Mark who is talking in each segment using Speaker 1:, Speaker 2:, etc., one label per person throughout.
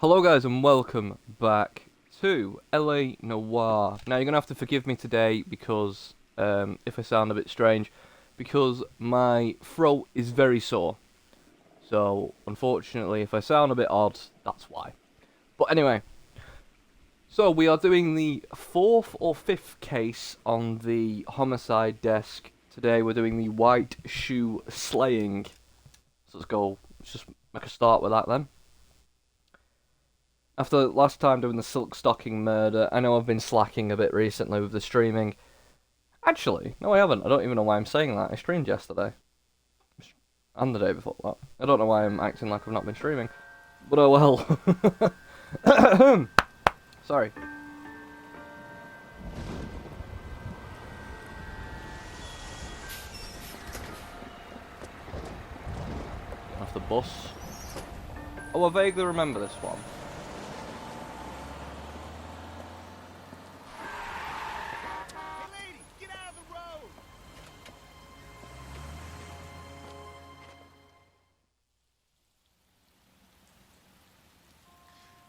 Speaker 1: Hello guys and welcome back to LA Noire. Now you're going to have to forgive me today because, if I sound a bit strange, because my throat is very sore. So, unfortunately, if I sound a bit odd, that's why. But anyway, so we are doing the fourth or fifth case on the homicide desk. Today we're doing the white shoe slaying. So let's just make a start with that then. After last time doing the silk stocking murder, I know I've been slacking a bit recently with the streaming. Actually, no I haven't. I don't even know why I'm saying that. I streamed yesterday. And the day before that. I don't know why I'm acting like I've not been streaming. But oh well. Sorry. Off the bus. Oh, I vaguely remember this one.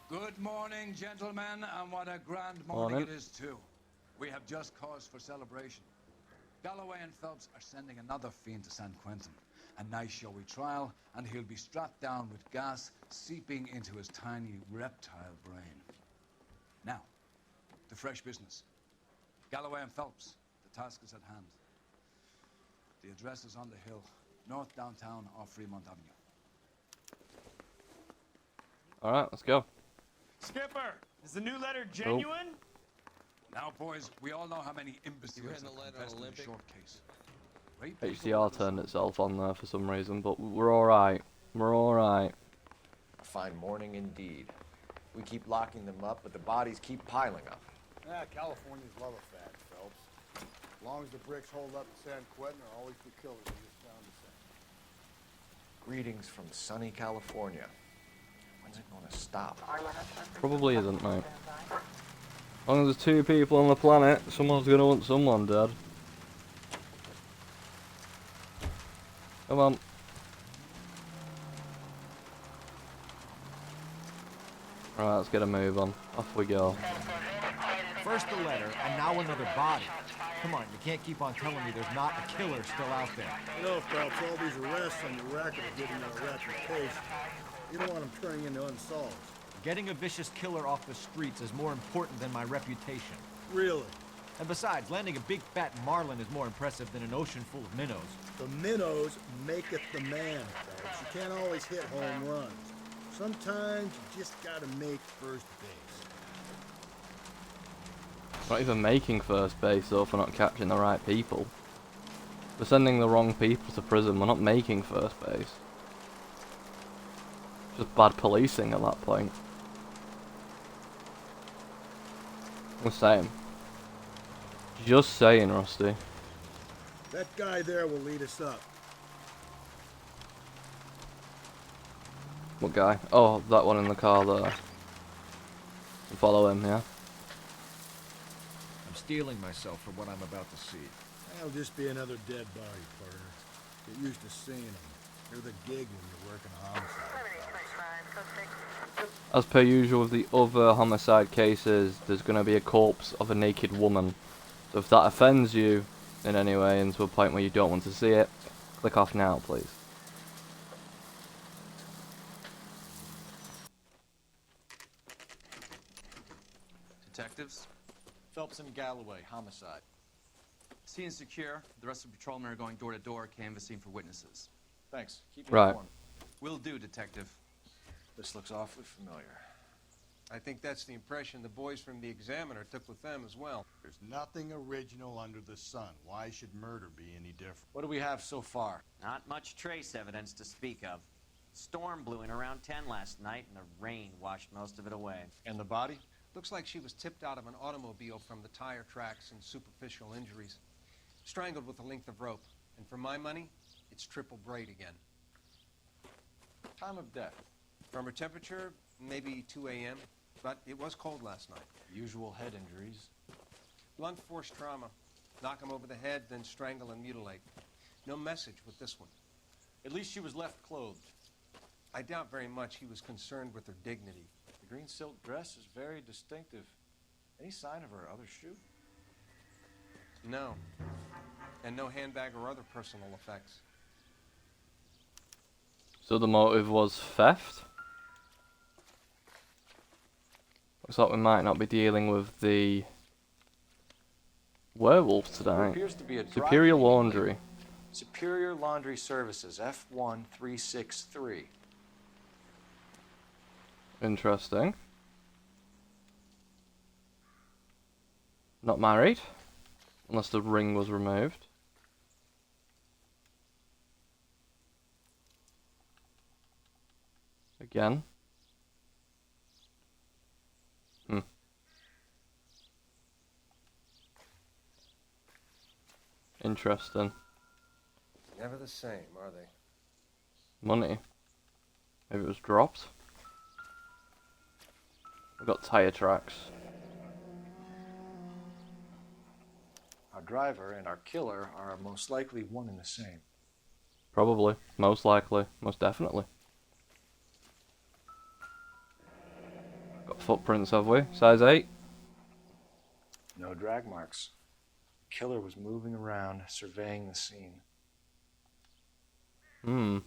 Speaker 2: Good morning, gentlemen, and what a grand morning it is, too. We have just cause for celebration. Galloway and Phelps are sending another fiend to San Quentin. A nice showy trial, and he'll be strapped down with gas seeping into his tiny reptile brain. Now, to fresh business. Galloway and Phelps, the task is at hand. The address is on the hill, north downtown off Fremont Avenue.
Speaker 1: Alright, let's go.
Speaker 3: Skipper, is the new letter genuine?
Speaker 2: Now, boys, we all know how many imbeciles have confessed in a short case.
Speaker 1: HDR turned itself on there for some reason, but we're alright. We're alright.
Speaker 4: A fine morning indeed. We keep locking them up, but the bodies keep piling up.
Speaker 5: Yeah, Californians love a fad, Phelps. As long as the bricks hold up in San Quentin, there'll always be killers in this town to say.
Speaker 4: Greetings from sunny California. When's it gonna stop?
Speaker 1: Probably isn't, mate. As long as there's two people on the planet, someone's gonna want someone dead. Come on. Right, let's get a move on. Off we go.
Speaker 6: First the letter, and now another body. Come on, you can't keep on telling me there's not a killer still out there.
Speaker 5: You know, Phelps, all these arrests on your record are giving you a reputation. You don't want them turning into unsolved.
Speaker 6: Getting a vicious killer off the streets is more important than my reputation.
Speaker 5: Really?
Speaker 6: And besides, landing a big fat marlin is more impressive than an ocean full of minnows.
Speaker 5: The minnows maketh the man, Phelps. You can't always hit home runs. Sometimes you just gotta make first base.
Speaker 1: Not even making first base though for not catching the right people. We're sending the wrong people to prison, we're not making first base. Just bad policing at that point. Just saying. Just saying, Rusty.
Speaker 5: That guy there will lead us up.
Speaker 1: What guy? Oh, that one in the car there. Follow him, yeah?
Speaker 6: I'm steeling myself for what I'm about to see.
Speaker 5: That'll just be another dead body, partner. Get used to seeing them. They're the gig when you're working a homicide.
Speaker 1: As per usual with the other homicide cases, there's going to be a corpse of a naked woman. So if that offends you in any way and to a point where you don't want to see it, click off now, please.
Speaker 7: Detectives,
Speaker 6: Phelps and Galloway, homicide.
Speaker 7: scene is secure. The rest of the patrolmen are going door to door, canvassing for witnesses.
Speaker 6: Thanks. Keep me
Speaker 1: Right.
Speaker 6: informed.
Speaker 7: Will do, Detective.
Speaker 4: This looks awfully familiar.
Speaker 8: I think that's the impression the boys from the Examiner took with them as well.
Speaker 5: There's nothing original under the sun. Why should murder be any different?
Speaker 6: What do we have so far?
Speaker 9: Not much trace evidence to speak of. Storm blew in around 10 last night, and the rain washed most of it away.
Speaker 8: And the body? Looks like she was tipped out of an automobile from the tire tracks and superficial injuries. Strangled with a length of rope. And for my money, it's triple braid again.
Speaker 4: Time of death.
Speaker 8: From her temperature, maybe 2 a.m., but it was cold last night.
Speaker 4: Usual head injuries.
Speaker 8: Blunt force trauma. Knock him over the head, then strangle and mutilate. No message with this one.
Speaker 6: At least she was left clothed.
Speaker 8: I doubt very much he was concerned with her dignity. The
Speaker 4: green silk dress is very distinctive. Any sign of her other shoe?
Speaker 8: No. And no handbag or other personal effects.
Speaker 1: So the motive was theft? Looks like we might not be dealing with the werewolves
Speaker 4: There
Speaker 1: tonight.
Speaker 4: appears to be a
Speaker 1: Superior
Speaker 4: dry cleaning
Speaker 1: Laundry.
Speaker 4: here. Superior Laundry Services, F1363.
Speaker 1: Interesting. Not married. Unless the ring was removed. Again. Interesting.
Speaker 4: Never the same, are they?
Speaker 1: Money. Maybe it was dropped. We've got tire tracks.
Speaker 4: Our driver and our killer are most likely one and the same.
Speaker 1: Probably. Most likely. Most definitely. Got footprints, have we? Size 8?
Speaker 4: No drag marks. The killer was moving around, surveying the scene.
Speaker 1: Oh.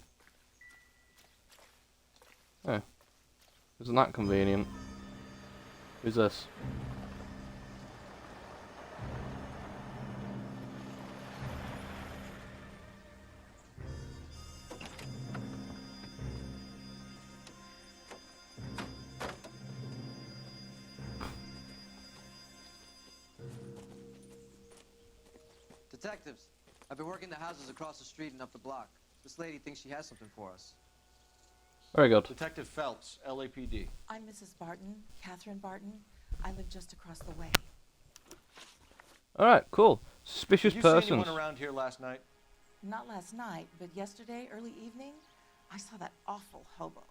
Speaker 1: Isn't that convenient? Who's this?
Speaker 7: Detectives, I've been working the houses across the street and up the block. This lady thinks she has something for us.
Speaker 1: Very good.
Speaker 4: Detective Phelps, LAPD.
Speaker 10: I'm Mrs. Barton, Catherine Barton. I live just across the way.
Speaker 1: Alright, cool. Suspicious
Speaker 4: Did you see
Speaker 1: persons.
Speaker 4: anyone around here last night?
Speaker 10: Not last night, but yesterday, early evening, I saw that awful hobo.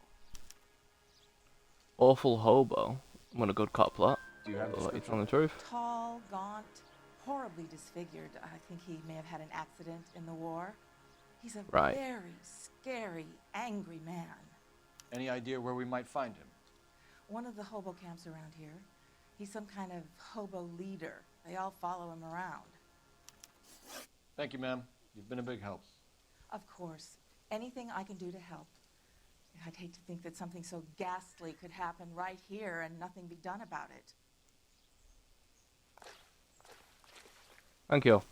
Speaker 1: Awful hobo. What a good cop that.
Speaker 4: Do you have a
Speaker 1: I'll let you
Speaker 4: description?
Speaker 1: tell the truth.
Speaker 10: Tall, gaunt, horribly disfigured. I think he may have had an accident in the war. He's a
Speaker 1: Right.
Speaker 10: very scary, angry man.
Speaker 4: Any idea where we might find him?
Speaker 10: One of the hobo camps around here. He's some kind of hobo leader. They all follow him around.
Speaker 4: Thank you, ma'am. You've been a big help.
Speaker 10: Of course, anything I can do to help. I'd hate to think that something so ghastly could happen right here and nothing be done about it.
Speaker 1: Thank you.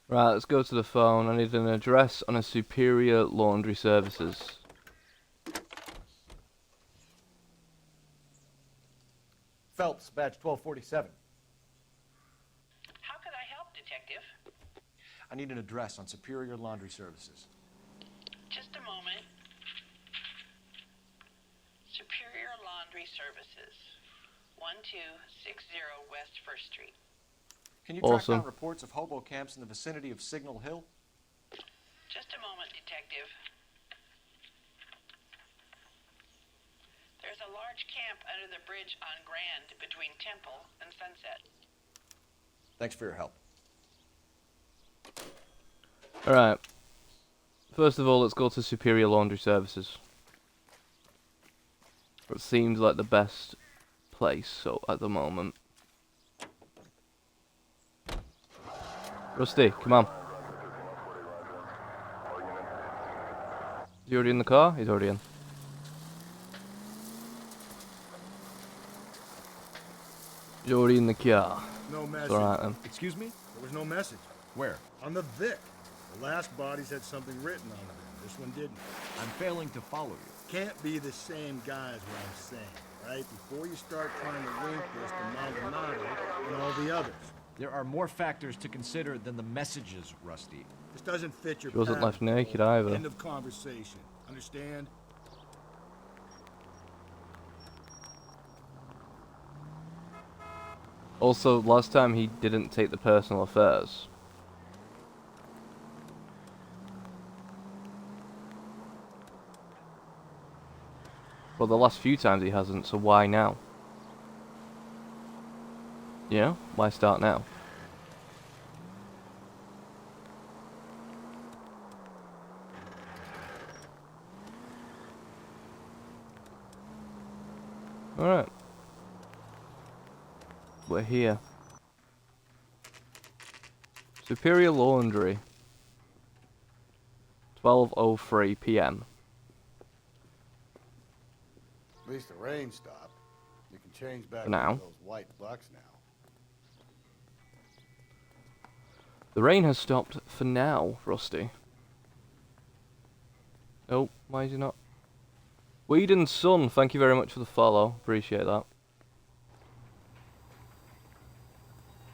Speaker 1: Right, let's go to the phone. I need an address on a Superior Laundry Services.
Speaker 6: Phelps, badge 1247.
Speaker 11: How could I help, Detective?
Speaker 4: I need an address on Superior Laundry Services.
Speaker 11: Just a moment. Superior Laundry Services, 1260 West 1st Street.
Speaker 4: Can you track
Speaker 1: Awesome.
Speaker 4: down reports of hobo camps in the vicinity of Signal Hill?
Speaker 11: Just a moment, Detective. There's a large camp under the bridge on Grand between Temple and Sunset.
Speaker 4: Thanks for your help.
Speaker 1: Alright. First of all, let's go to Superior Laundry Services. It seems like the best place so at the moment. Rusty, come on. Is he already in the car? He's already in. He's already in the car.
Speaker 5: No message.
Speaker 1: Alright then.
Speaker 6: Excuse me?
Speaker 5: There was no message.
Speaker 6: Where?
Speaker 5: On the Vic. The last bodies had something written on them. This one didn't.
Speaker 6: I'm failing to follow you.
Speaker 5: Can't be the same guy is what I'm saying, right? Before you start trying to link this to Maldonado and all the others.
Speaker 6: There are more factors to consider than the messages, Rusty.
Speaker 5: This doesn't fit your
Speaker 1: She wasn't
Speaker 5: pattern,
Speaker 1: left naked
Speaker 5: Cole.
Speaker 1: either.
Speaker 5: End of conversation. Understand?
Speaker 1: Also, last time he didn't take the personal affairs. Well, the last few times he hasn't, so why now? You know, why start now? Alright. We're here. Superior Laundry. 12:03 PM.
Speaker 5: At least the rain stopped. You can change back
Speaker 1: For now.
Speaker 5: into those white bucks now.
Speaker 1: The rain has stopped for now, Rusty. Oh, why is he not? Weed and Sun, thank you very much for the follow. Appreciate that.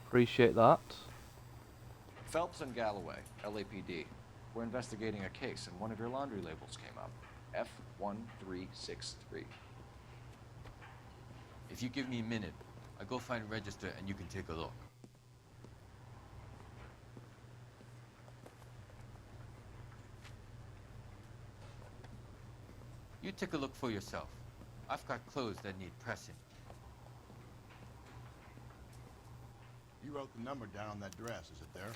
Speaker 1: Appreciate that.
Speaker 4: Phelps and Galloway, LAPD. We're investigating a case, and one of your laundry labels came up. F1363.
Speaker 12: If you give me a minute, I'll go find a register and you can take a look. You take a look for yourself. I've got clothes that need pressing.
Speaker 5: You wrote the number down on that dress, is it there?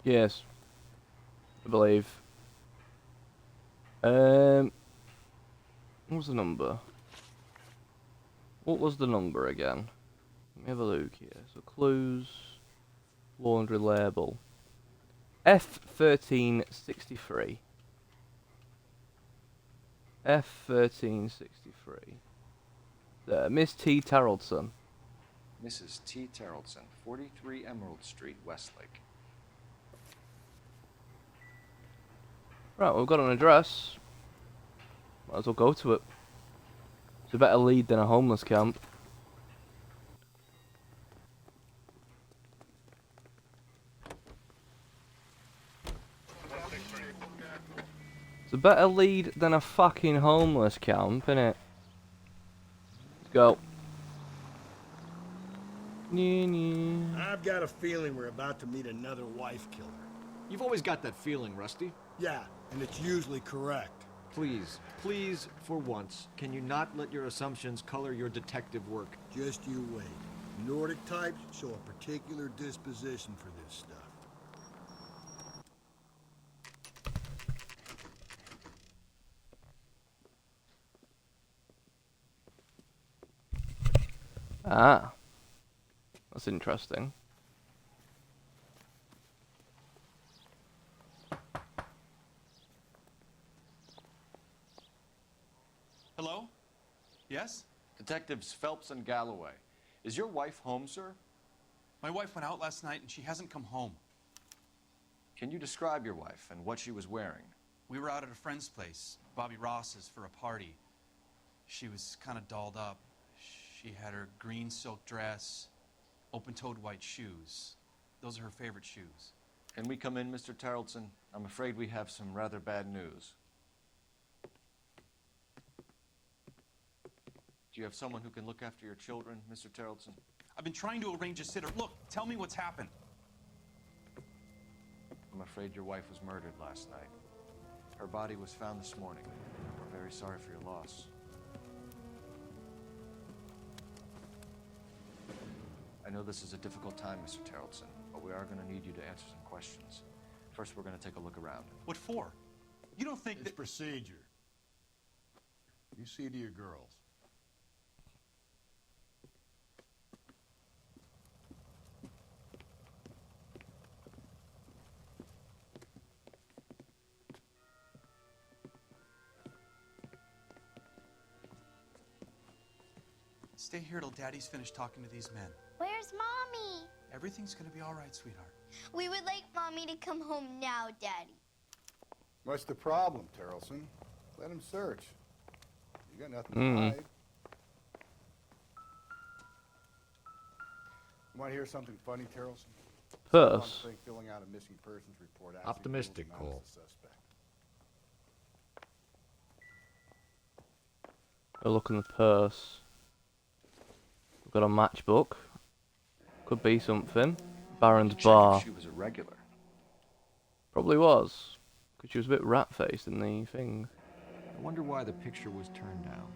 Speaker 1: Yes. I believe. What was the number? What was the number again? Let me have a look here. So clues, laundry label. F1363. F1363. There, Miss T. Taraldson.
Speaker 4: Mrs. T. Taraldson, 43 Emerald Street, Westlake.
Speaker 1: Right, we've got an address. Might as well go to it. It's a better lead than a homeless camp. It's a better lead than a fucking homeless camp, innit? Let's go.
Speaker 13: I've got a feeling we're about to meet another wife killer.
Speaker 6: You've always got that feeling, Rusty.
Speaker 13: Yeah, and it's usually correct.
Speaker 6: Please, please, for once, can you not let your assumptions color your detective work?
Speaker 13: Just you wait. Nordic types show a particular disposition for this stuff.
Speaker 1: Ah. That's interesting.
Speaker 3: Hello? Yes?
Speaker 4: Detectives Phelps and Galloway. Is your wife home, sir?
Speaker 3: My wife went out last night and she hasn't come home.
Speaker 4: Can you describe your wife and what she was wearing?
Speaker 3: We were out at a friend's place, Bobby Ross's, for a party. She was kind of dolled up. She had her green silk dress, open-toed white shoes. Those are her favorite shoes.
Speaker 4: Can we come in, Mr. Taraldson? I'm afraid we have some rather bad news. Do you have someone who can look after your children, Mr. Taraldson?
Speaker 3: I've been trying to arrange a sitter. Look, tell me what's happened.
Speaker 4: I'm afraid your wife was murdered last night. Her body was found this morning. We're very sorry for your loss. I know this is a difficult time, Mr. Taraldson, but we are going to need you to answer some questions. First, we're going to take a look around.
Speaker 3: What for? You don't think
Speaker 5: It's procedure. You see to your girls.
Speaker 3: Stay here till Daddy's finished talking to these men.
Speaker 14: Where's Mommy?
Speaker 3: Everything's gonna be all right, sweetheart.
Speaker 14: We would like Mommy to come home now, Daddy.
Speaker 5: What's the problem, Taraldson? Let him search. You got nothing to hide. You want to hear something funny, Taraldson?
Speaker 1: Purse.
Speaker 5: Someone filling out a missing persons report.
Speaker 6: Optimistic,
Speaker 5: actually rules him out
Speaker 6: Cole.
Speaker 5: as a suspect.
Speaker 1: Go look in the purse. We've got a matchbook. Could be something. Baron's bar.
Speaker 4: She was a regular.
Speaker 1: Probably was. Because she was a bit rat-faced in the thing.
Speaker 6: I wonder why the picture was turned down.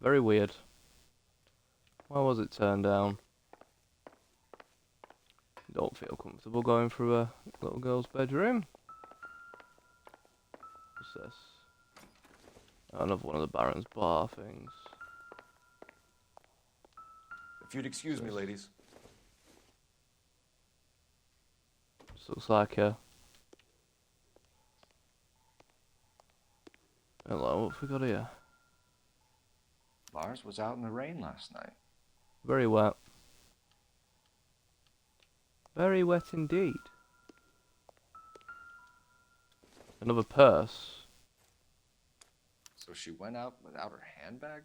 Speaker 1: Very weird. Why was it turned down? Don't feel comfortable going through a little girl's bedroom. What's this? Another one of the Baron's bar things.
Speaker 4: If you'd excuse me, ladies.
Speaker 1: This looks like a... Hello, what have we got here?
Speaker 4: Lars was out in the rain last night.
Speaker 1: Very wet. Very wet indeed. Another purse.
Speaker 4: So she went out without her handbag?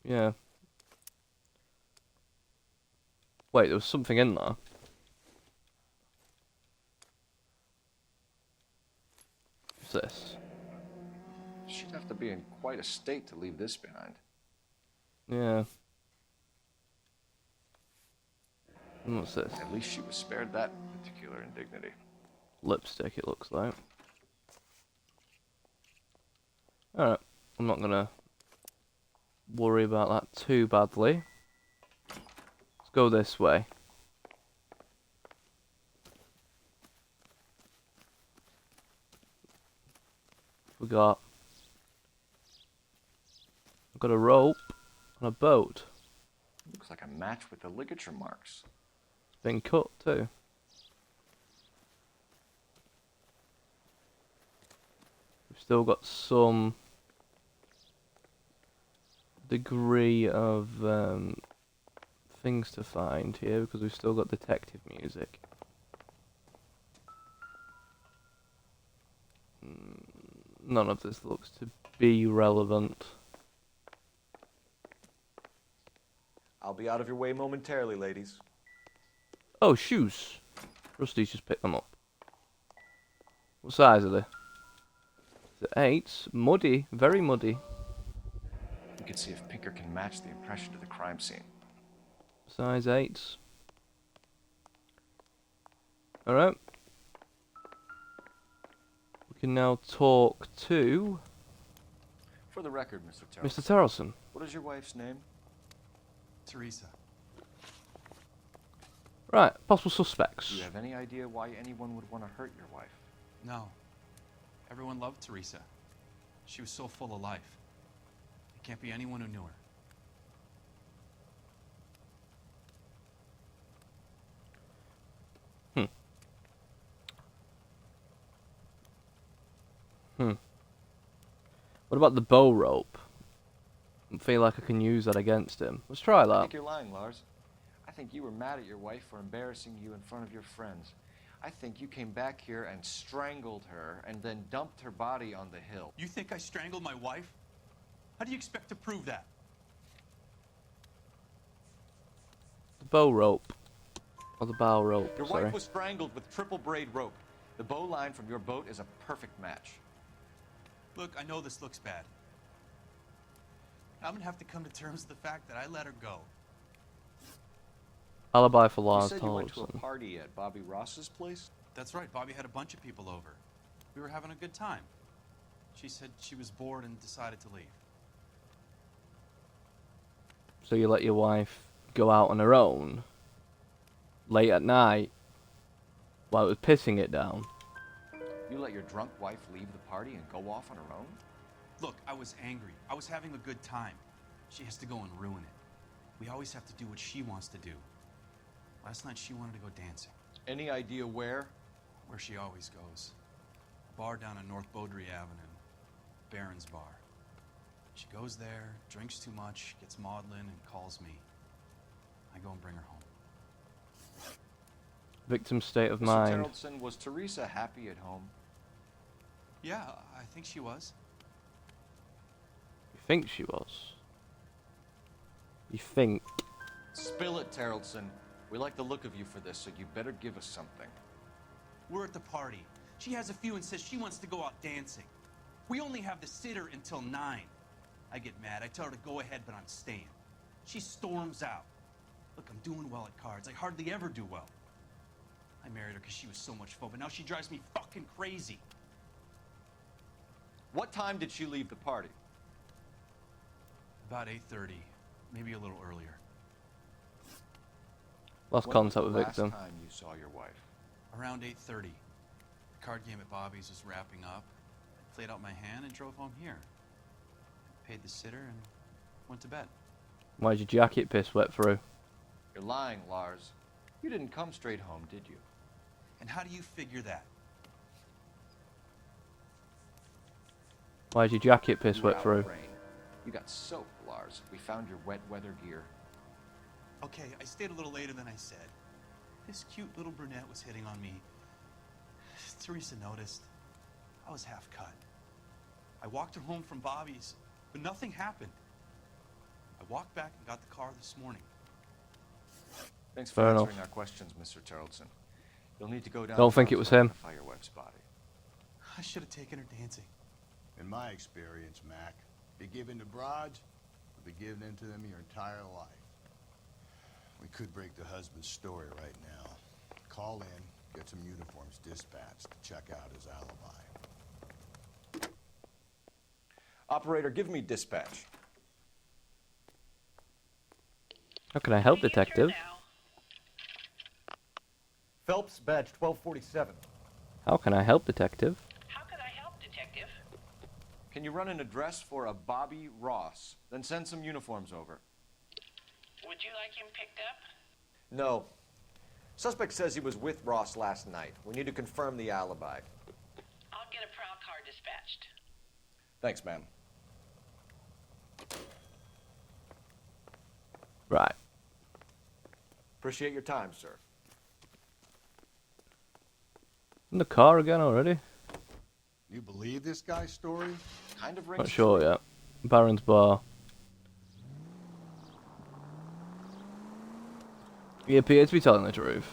Speaker 1: Yeah. Wait, there was something in there. What's this?
Speaker 4: She'd have to be in quite a state to leave this behind.
Speaker 1: Yeah. And what's this?
Speaker 4: At least she was spared that particular indignity.
Speaker 1: Lipstick, it looks like. Alright, I'm not gonna worry about that too badly. Let's go this way. We've got a rope and a boat.
Speaker 4: Looks like a match with the ligature marks.
Speaker 1: It's been cut too. We've still got some degree of things to find here because we've still got detective music. None of this looks to be relevant.
Speaker 4: I'll be out of your way momentarily, ladies.
Speaker 1: Oh, shoes. Rusty's just picked them up. What size are they? Is it 8? Muddy. Very muddy.
Speaker 4: We can see if Pinker can match the impression to the crime scene.
Speaker 1: Size 8. Alright. We can now talk to...
Speaker 4: For the record, Mr. Terrell.
Speaker 1: Mr. Terrelson.
Speaker 4: What is your wife's name?
Speaker 3: Teresa.
Speaker 1: Right, possible suspects.
Speaker 4: Do you have any idea why anyone would want to hurt your wife?
Speaker 3: No. Everyone loved Teresa. She was so full of life. It can't be anyone who knew her.
Speaker 1: What about the bow rope? I feel like I can use that against him. Let's try
Speaker 4: I
Speaker 1: that.
Speaker 4: think you're lying, Lars. I think you were mad at your wife for embarrassing you in front of your friends. I think you came back here and strangled her and then dumped her body on the hill.
Speaker 3: You think I strangled my wife? How do you expect to prove that?
Speaker 1: The bow rope. Or the bow rope,
Speaker 4: Your
Speaker 1: sorry.
Speaker 4: wife was strangled with triple braid rope. The bow line from your boat is a perfect match.
Speaker 3: Look, I know this looks bad. I'm gonna have to come to terms with the fact that I let her go.
Speaker 1: Alibi for
Speaker 4: You
Speaker 1: Lars
Speaker 4: said you went to a
Speaker 1: Torgerson.
Speaker 4: party at Bobby Ross's place?
Speaker 3: That's right, Bobby had a bunch of people over. We were having a good time. She said she was bored and decided to leave.
Speaker 1: So you let your wife go out on her own late at night while it was pissing it down.
Speaker 4: You let your drunk wife leave the party and go off on her own?
Speaker 3: Look, I was angry. I was having a good time. She has to go and ruin it. We always have to do what she wants to do. Last night she wanted to go dancing.
Speaker 4: Any idea where?
Speaker 3: Where she always goes. A bar down on North Beaudry Avenue. Baron's Bar. She goes there, drinks too much, gets maudlin, and calls me. I go and bring her home.
Speaker 1: Victim's state of
Speaker 4: Mr.
Speaker 1: mind.
Speaker 4: Terrelson, was Teresa happy at home?
Speaker 3: Yeah, I think she was.
Speaker 1: You think she was? You think?
Speaker 4: Spill it, Terrelson. We like the look of you for this, so you better give us something.
Speaker 3: We're at the party. She has a few and says she wants to go out dancing. We only have the sitter until 9. I get mad. I tell her to go ahead, but I'm staying. She storms out. Look, I'm doing well at cards. I hardly ever do well. I married her because she was so much fun, but now she drives me fucking crazy.
Speaker 4: What time did she leave the party?
Speaker 3: About 8:30, maybe a little earlier.
Speaker 1: Lost
Speaker 4: When
Speaker 1: contact
Speaker 4: was
Speaker 1: with
Speaker 4: the
Speaker 1: victim.
Speaker 4: last time you saw your wife?
Speaker 3: Around 8:30. The card game at Bobby's was wrapping up. played out my hand and drove home here. Paid the sitter and went to bed.
Speaker 1: Why's your jacket piss wet through?
Speaker 4: You're lying, Lars. You didn't come straight home, did you?
Speaker 3: And how do you figure that?
Speaker 1: Why's your jacket piss
Speaker 4: You were
Speaker 1: wet
Speaker 4: out
Speaker 1: through?
Speaker 4: in the rain. You got soaked, Lars. We found your wet weather gear.
Speaker 3: Okay, I stayed a little later than I said. This cute little brunette was hitting on me. Teresa noticed. I was half cut. I walked her home from Bobby's, but nothing happened. I walked back and got the car this morning.
Speaker 4: Thanks for
Speaker 1: Fair
Speaker 4: answering
Speaker 1: enough.
Speaker 4: our questions, Mr. Tarleton. You'll need to go down.
Speaker 1: Don't think it was him.
Speaker 4: Identify your wife's body.
Speaker 3: I should have taken her dancing.
Speaker 5: In my experience, Mac, be given to broads, or be given into them your entire life. We could break the husband's story right now. Call in, get some uniforms dispatched to check out his alibi.
Speaker 4: Operator, give me dispatch.
Speaker 1: How can I help, detective?
Speaker 6: Phelps, badge 1247.
Speaker 1: How can I help, detective?
Speaker 11: How could I help, detective?
Speaker 4: Can you run an address for a Bobby Ross? Then send some uniforms over.
Speaker 11: Would you like him picked up?
Speaker 4: No. Suspect says he was with Ross last night. We need to confirm the alibi.
Speaker 11: I'll get a prowl car dispatched.
Speaker 4: Thanks, ma'am.
Speaker 1: Right.
Speaker 4: Appreciate your time, sir.
Speaker 1: In the car again already?
Speaker 5: You believe this guy's story?
Speaker 4: Kind of rings
Speaker 1: Not sure yet. Baron's Bar. He appeared to be telling the truth.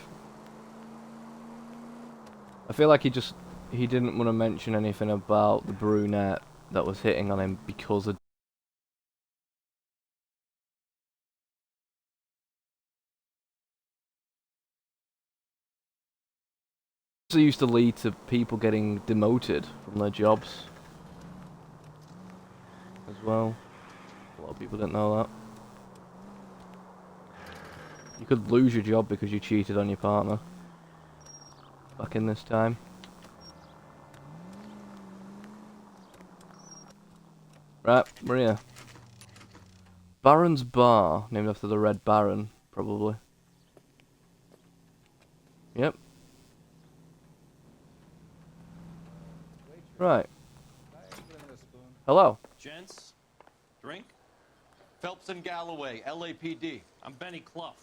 Speaker 1: I feel like he didn't want to mention anything about the brunette that was hitting on him because of used to lead to people getting demoted from their jobs as well. A lot of people didn't know that. You could lose your job because you cheated on your partner back in this time. Right, we're here. Baron's Bar, named after the Red Baron, probably. Yep. Right. Hello.
Speaker 15: Gents, drink?
Speaker 4: Phelps and Galloway, LAPD.
Speaker 15: I'm Benny Clough.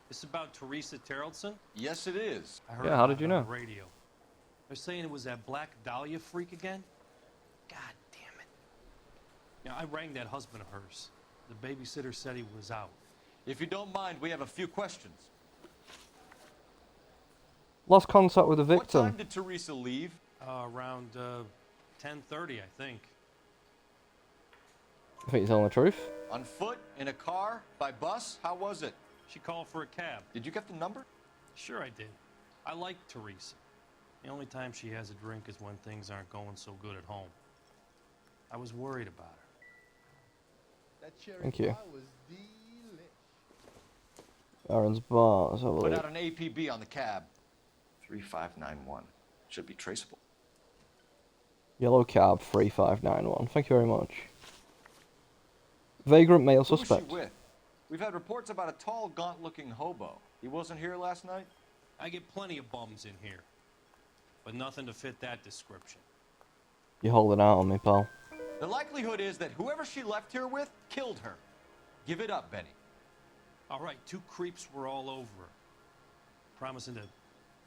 Speaker 15: This about Teresa Tarleton?
Speaker 4: Yes, it is.
Speaker 15: I heard
Speaker 1: Yeah, how
Speaker 15: about
Speaker 1: did you
Speaker 15: it on
Speaker 1: know?
Speaker 15: the radio. They're saying it was that Black Dahlia freak again? God damn it. You know, I rang that husband of hers. The babysitter said he was out.
Speaker 4: If you don't mind, we have a few questions.
Speaker 1: Lost contact with the
Speaker 4: What
Speaker 1: victim.
Speaker 4: time did Teresa leave?
Speaker 15: Around 10:30, I think.
Speaker 1: I think you're telling the truth.
Speaker 4: On foot? In a car? By bus? How was it?
Speaker 15: She called for a cab.
Speaker 4: Did you get the number?
Speaker 15: Sure I did. I like Teresa. The only time she has a drink is when things aren't going so good at home. I was worried about her.
Speaker 5: That cherry
Speaker 1: Thank you.
Speaker 5: pie was delish.
Speaker 1: Baron's Bar. Let's have a
Speaker 4: Put
Speaker 1: look.
Speaker 4: out an APB on the cab. 3591. Should be traceable.
Speaker 1: Yellow cab 3591. Thank you very much. Vagrant male
Speaker 4: Who was
Speaker 1: suspect.
Speaker 4: she with? We've had reports about a tall, gaunt-looking hobo. He wasn't here last night?
Speaker 15: I get plenty of bums in here, but nothing to fit that description.
Speaker 1: You're holding out on me, pal.
Speaker 4: The likelihood is that whoever she left here with killed her. Give it up, Benny.
Speaker 15: All right, two creeps were all over her, promising to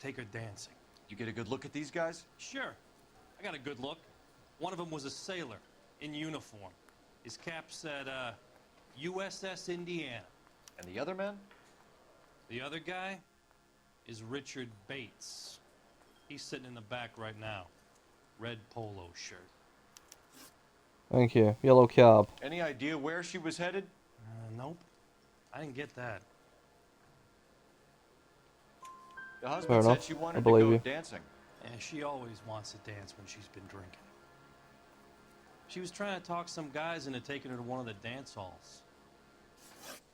Speaker 15: take her dancing.
Speaker 4: You get a good look at these guys?
Speaker 15: Sure, I got a good look. One of them was a sailor in uniform. His cap said, USS Indiana.
Speaker 4: And the other man?
Speaker 15: The other guy is Richard Bates. He's sitting in the back right now. Red polo shirt.
Speaker 1: Thank you. Yellow cab.
Speaker 4: Any idea where she was headed?
Speaker 15: Nope. I didn't get that.
Speaker 4: The
Speaker 1: Fair
Speaker 4: husband
Speaker 1: enough.
Speaker 4: said she
Speaker 1: I
Speaker 4: wanted to
Speaker 1: believe
Speaker 4: go
Speaker 1: you.
Speaker 4: dancing.
Speaker 15: And she always wants to dance when she's been drinking. She was trying to talk some guys into taking her to one of the dance halls.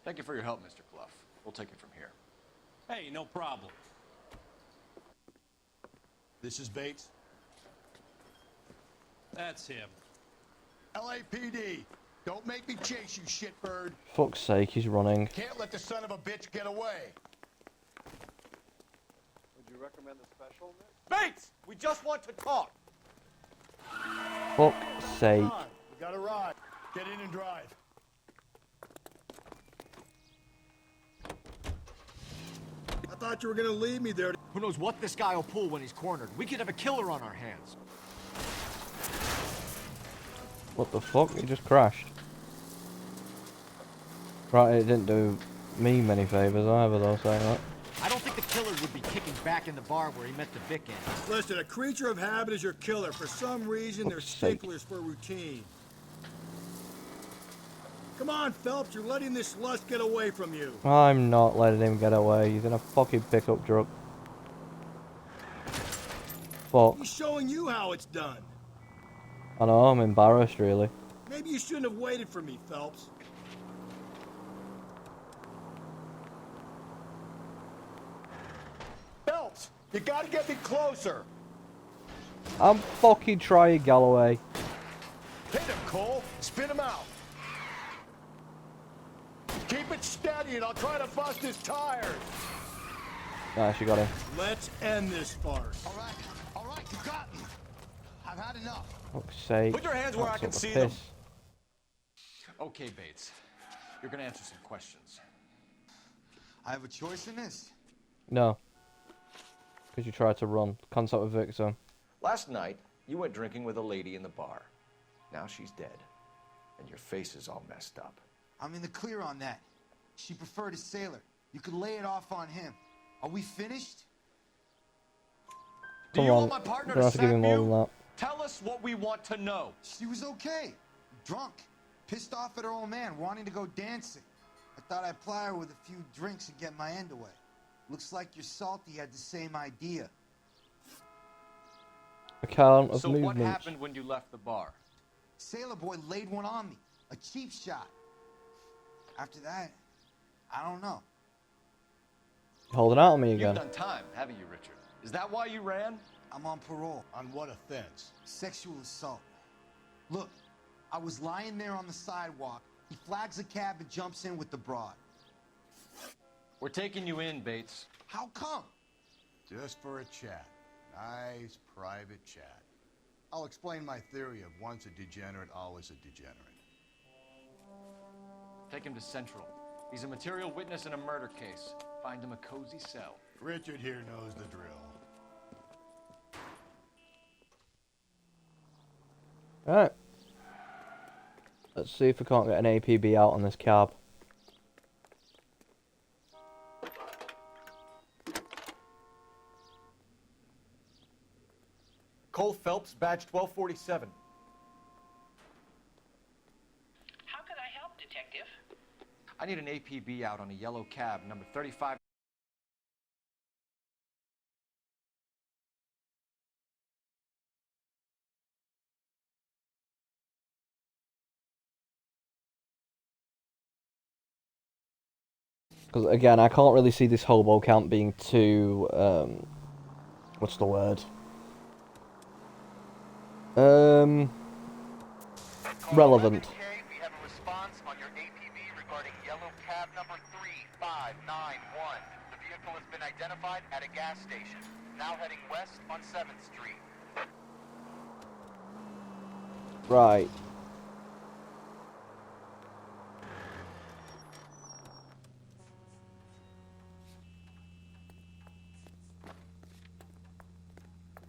Speaker 4: Thank you for your help, Mr. Clough. We'll take it from here.
Speaker 15: Hey, no problem.
Speaker 5: This is Bates.
Speaker 15: That's him.
Speaker 5: LAPD, don't make me chase you, shitbird.
Speaker 1: Fuck's sake, he's running.
Speaker 5: Can't let the son of a bitch get away.
Speaker 4: Would you recommend a special, Nick? Bates! We just want to talk!
Speaker 1: Fuck's sake.
Speaker 5: Come on, we got a ride. Get in and drive.
Speaker 13: I thought you were gonna leave me there.
Speaker 6: Who knows what this guy will pull when he's cornered? We could have a killer on our hands.
Speaker 1: What the fuck? He just crashed. Right, it didn't do me many favours either though, saying that.
Speaker 6: I don't think the killer would be kicking back in the bar where he met the Vic in.
Speaker 13: Listen, a creature of habit is your killer. For some reason, they're sticklers for routine. Come on, Phelps, you're letting this lust get away from you.
Speaker 1: I'm not letting him get away. He's in a fucking pickup truck. Fuck.
Speaker 13: He's showing you how it's done.
Speaker 1: I know, I'm embarrassed really.
Speaker 13: Maybe you shouldn't have waited for me, Phelps.
Speaker 5: Phelps, you gotta get me closer.
Speaker 1: I'm fucking trying, Galloway.
Speaker 5: Hit him, Cole. Spin him out. Keep it steady and I'll try to bust his tires.
Speaker 1: Nice, you got him.
Speaker 13: Let's end this farce.
Speaker 5: All right, you got me. I've had enough.
Speaker 1: Fuck's sake.
Speaker 4: Put your hands where I can
Speaker 1: That's
Speaker 4: see
Speaker 1: a
Speaker 4: them.
Speaker 1: piss.
Speaker 4: Okay, Bates. You're gonna answer some questions.
Speaker 12: I have a choice in this.
Speaker 1: No. Because you tried to run. Contact with Victor.
Speaker 4: Last night, you went drinking with a lady in the bar. Now she's dead. And your face is all messed up.
Speaker 12: I'm in the clear on that. She preferred a sailor. You could lay it off on him. Are we finished?
Speaker 4: Do you want my partner to
Speaker 1: have to give me
Speaker 4: sap
Speaker 1: more
Speaker 4: you?
Speaker 1: than that.
Speaker 4: Tell us what we want to know.
Speaker 12: She was okay. Drunk. Pissed off at her old man, wanting to go dancing. I thought I'd ply her with a few drinks and get my end away. Looks like your Salty had the same idea.
Speaker 1: Account of
Speaker 4: So what
Speaker 1: movements.
Speaker 4: happened when you left the bar?
Speaker 12: Sailor boy laid one on me. A cheap shot. After that, I don't know.
Speaker 1: Holding out on me
Speaker 4: You've
Speaker 1: again.
Speaker 4: done time, haven't you, Richard? Is that why you ran?
Speaker 12: I'm on parole.
Speaker 5: On what offense?
Speaker 12: Sexual assault. Look, I was lying there on the sidewalk. He flags a cab and jumps in with the broad.
Speaker 4: We're taking you in, Bates.
Speaker 12: How come?
Speaker 5: Just for a chat. Nice private chat. I'll explain my theory of once a degenerate, always a degenerate.
Speaker 4: Take him to Central. He's a material witness in a murder case. Find him a cozy cell.
Speaker 5: Richard here knows the drill.
Speaker 1: Alright. Let's see if we can't get an APB out on this cab.
Speaker 4: Cole Phelps, badge 1247.
Speaker 11: How could I help, Detective?
Speaker 4: I need an APB out on a yellow cab, number 35.
Speaker 1: Because again, I can't really see this hobo count being too, what's the word? Relevant.
Speaker 16: We have a response on your APB regarding yellow cab number 3591. The vehicle has been identified at a gas station, now heading west on 7th Street.
Speaker 1: Right.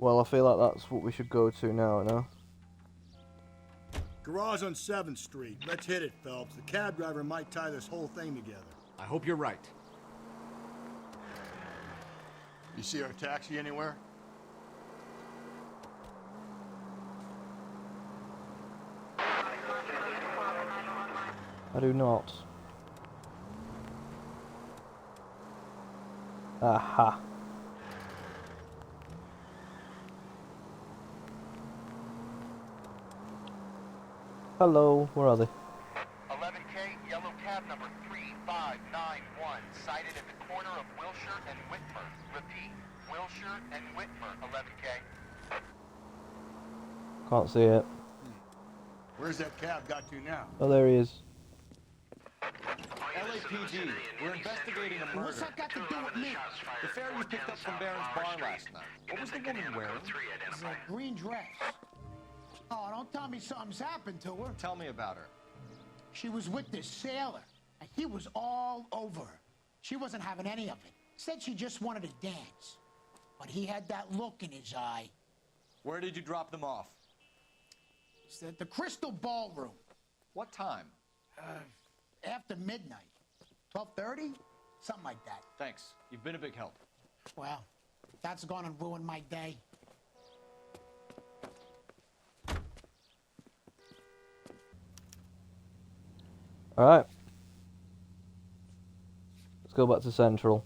Speaker 1: Well, I feel like that's what we should go to now, no?
Speaker 13: Garage on 7th Street. Let's hit it, Phelps. The cab driver might tie this whole thing together.
Speaker 6: I hope you're right.
Speaker 5: You see our taxi anywhere?
Speaker 1: I do not. Aha. Hello, where are they?
Speaker 16: 11K, yellow cab number 3591, sighted at the corner of Wilshire and Whitmer. Repeat, Wilshire and Whitmer, 11K.
Speaker 1: Can't see it.
Speaker 5: Where's that cab got to now?
Speaker 1: Oh, there he is.
Speaker 4: LAPD, we're investigating a murder.
Speaker 12: What's that got to do with me?
Speaker 4: The fare you picked up from Barron's bar last night. What was the woman wearing?
Speaker 12: It's a green dress. Oh, don't tell me something's happened to her.
Speaker 4: Tell me about her.
Speaker 12: She was with this sailor, and he was all over her. She wasn't having any of it. Said she just wanted to dance. But he had that look in his eye.
Speaker 4: Where did you drop them off?
Speaker 12: It's at the Crystal Ballroom.
Speaker 4: What time?
Speaker 12: After midnight. 12:30? Something like that.
Speaker 4: Thanks. You've been a big help.
Speaker 12: Well, that's gonna ruin my day.
Speaker 1: Alright. Let's go back to Central.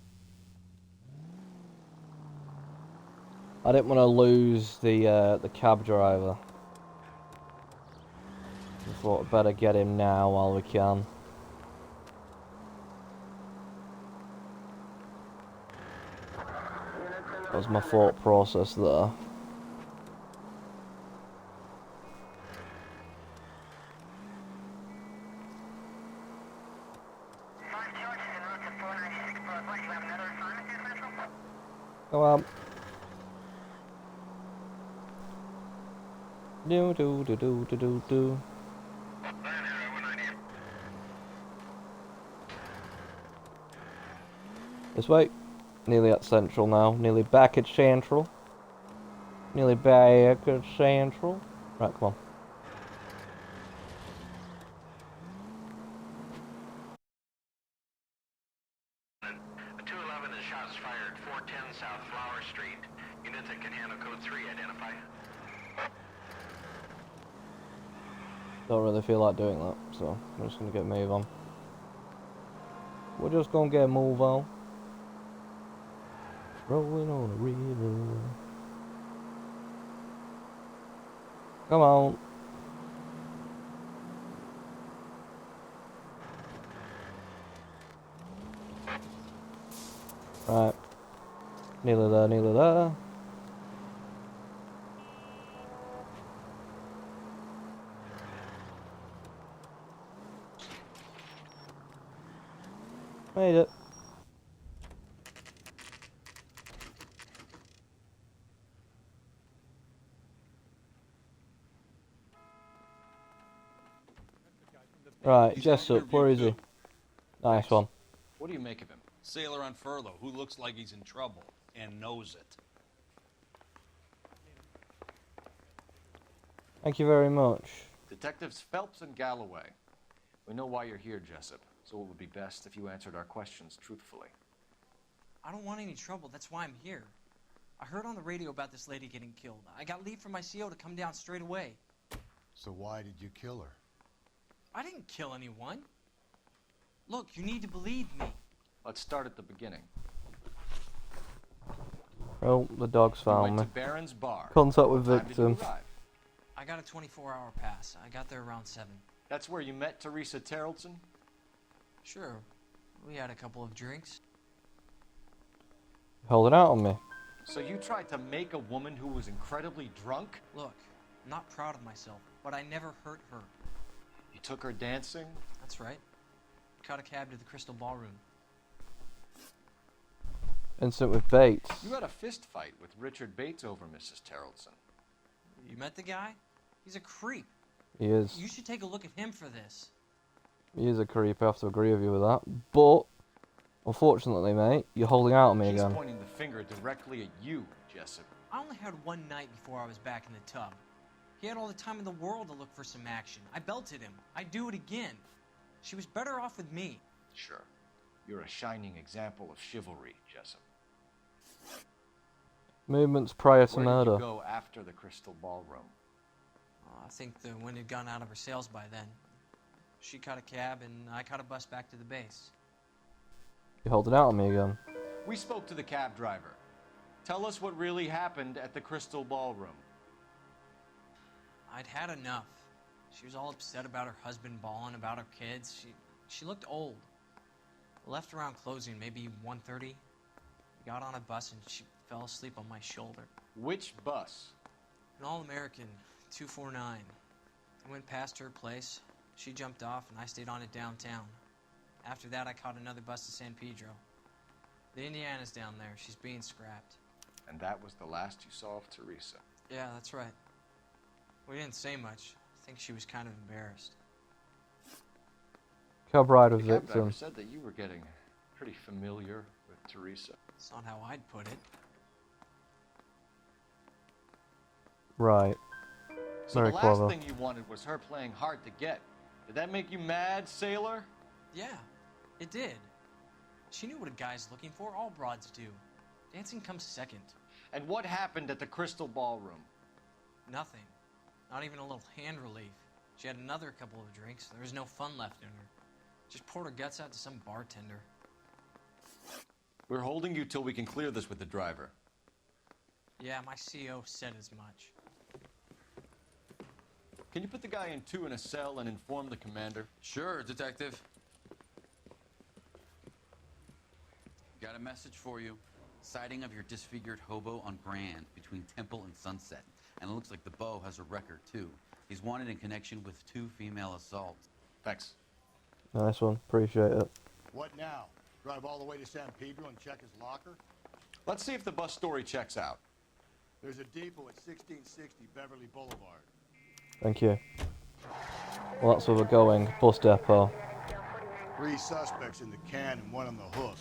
Speaker 1: I didn't want to lose the cab driver. I thought I'd better get him now while we can. That was my thought process there. Come on. Do do do do do do do. This way. Nearly at Central now. Nearly back at Central. Nearly back at Central. Right, come on.
Speaker 16: A 211 is shots fired, 410 South Flower Street. Units that can handle code 3, identify.
Speaker 1: Don't really feel like doing that, so I'm just gonna get a move on. We're just gonna get a move on. Rolling on a river. Come on. Right. Nearly there, nearly there. Made it. Right, Jessup, where is he? Nice one.
Speaker 4: What do you make of him?
Speaker 3: Sailor on furlough who looks like he's in trouble and knows it.
Speaker 1: Thank you very much.
Speaker 4: Detectives Phelps and Galloway. We know why you're here, Jessup, so it would be best if you answered our questions truthfully.
Speaker 17: I don't want any trouble. That's why I'm here. I heard on the radio about this lady getting killed. I got leave from my CO to come down straight away.
Speaker 5: So why did you kill her?
Speaker 17: I didn't kill anyone. Look, you need to believe me.
Speaker 4: Let's start at the beginning.
Speaker 1: Oh, the dog's
Speaker 4: You
Speaker 1: found
Speaker 4: went
Speaker 1: me.
Speaker 4: to Barron's bar.
Speaker 1: Contact with
Speaker 4: What time did you
Speaker 1: victim.
Speaker 4: arrive?
Speaker 17: I got a 24-hour pass. I got there around 7.
Speaker 4: That's where you met Teresa Terrelson?
Speaker 17: Sure. We had a couple of drinks.
Speaker 1: Holding out on me.
Speaker 4: So you tried to make a woman who was incredibly drunk?
Speaker 17: Look, I'm not proud of myself, but I never hurt her.
Speaker 4: You took her dancing?
Speaker 17: That's right. Caught a cab to the Crystal Ballroom.
Speaker 1: Instant with Bates.
Speaker 4: You had a fist fight with Richard Bates over Mrs. Terrelson.
Speaker 17: You met the guy? He's a creep.
Speaker 1: He is.
Speaker 17: You should take a look at him for this.
Speaker 1: He is a creep, I have to agree with you with that. But, unfortunately, mate, you're holding out on me
Speaker 4: He's
Speaker 1: again.
Speaker 4: pointing the finger directly at you, Jessup.
Speaker 17: I only had one night before I was back in the tub. He had all the time in the world to look for some action. I belted him. I'd do it again. She was better off with me.
Speaker 4: Sure. You're a shining example of chivalry, Jessup.
Speaker 1: Movements prior to
Speaker 4: Where
Speaker 1: murder.
Speaker 4: did you go after the Crystal Ballroom?
Speaker 17: I think the wind had gone out of her sails by then. She caught a cab, and I caught a bus back to the base.
Speaker 1: You're holding out on me again.
Speaker 4: We spoke to the cab driver. Tell us what really happened at the Crystal Ballroom.
Speaker 17: I'd had enough. She was all upset about her husband bawling about her kids. She looked old. Left around closing, maybe 1:30. We got on a bus and she fell asleep on my shoulder.
Speaker 4: Which bus?
Speaker 17: An All-American 249. I went past her place. She jumped off, and I stayed on it downtown. After that, I caught another bus to San Pedro. The Indiana's down there. She's being scrapped.
Speaker 4: And that was the last you saw of Teresa.
Speaker 17: Yeah, that's right. We didn't say much. I think she was kind of embarrassed.
Speaker 1: Cab ride of
Speaker 4: The cab
Speaker 1: victim.
Speaker 4: driver said that you were getting pretty familiar with Teresa.
Speaker 17: That's not how I'd put it.
Speaker 1: Right.
Speaker 4: So
Speaker 1: Very
Speaker 4: the
Speaker 1: clever.
Speaker 4: last thing you wanted was her playing hard to get. Did that make you mad, sailor?
Speaker 17: Yeah, it did. She knew what a guy's looking for. All broads do. Dancing comes second.
Speaker 4: And what happened at the Crystal Ballroom?
Speaker 17: Nothing. Not even a little hand relief. She had another couple of drinks. There was no fun left in her. Just poured her guts out to some bartender.
Speaker 4: We're holding you till we can clear this with the driver.
Speaker 17: Yeah, my CO said as much.
Speaker 4: Can you put the guy in 2 in a cell and inform the commander?
Speaker 18: Sure, Detective. Got a message for you. Sighting of your disfigured hobo on Grand between Temple and Sunset. And it looks like the beau has a record, too. He's wanted in connection with 2 female assaults.
Speaker 4: Thanks.
Speaker 1: Nice one. Appreciate it.
Speaker 5: What now? Drive all the way to San Pedro and check his locker?
Speaker 4: Let's see if the bus story checks out.
Speaker 5: There's a depot at 1660 Beverly Boulevard.
Speaker 1: Thank you. Well, that's where we're going. Bus depot.
Speaker 5: 3 suspects in the can and 1 on the hook.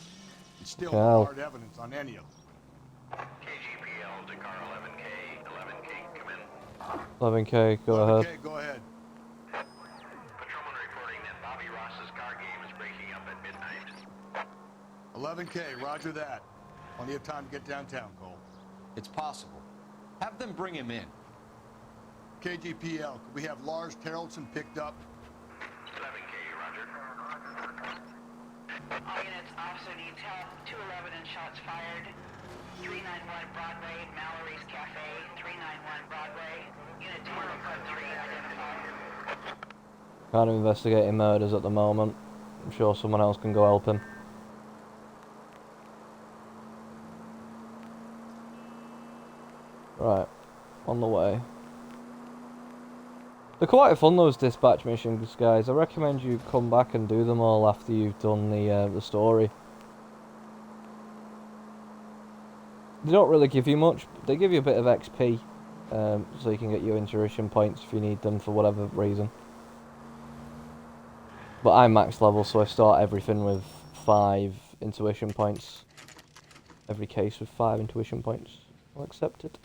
Speaker 5: And still
Speaker 1: Okay.
Speaker 5: no hard evidence on any of them.
Speaker 16: KGPL to car 11K. 11K, come in.
Speaker 1: 11K, go ahead.
Speaker 5: Okay, go ahead.
Speaker 16: Patrolman reporting that Bobby Ross's car game is breaking up at midnight.
Speaker 5: 11K, roger that. Plenty of time to get downtown, Cole.
Speaker 4: It's possible. Have them bring him in.
Speaker 5: KGPL, could we have Lars Terrelson picked up?
Speaker 16: 11K, roger.
Speaker 11: All units, officer needs help. 211 and shots fired. 391 Broadway, Mallory's Cafe. 391 Broadway. Unit 203 identified.
Speaker 1: Kind of investigating murders at the moment. I'm sure someone else can go help him. Right, on the way. They're quite fun, those dispatch missions, guys. I recommend you come back and do them all after you've done the story. They don't really give you much, but they give you a bit of XP, so you can get your intuition points if you need them for whatever reason. But I'm max level, so I start everything with 5 intuition points. Every case with 5 intuition points. I'll accept it.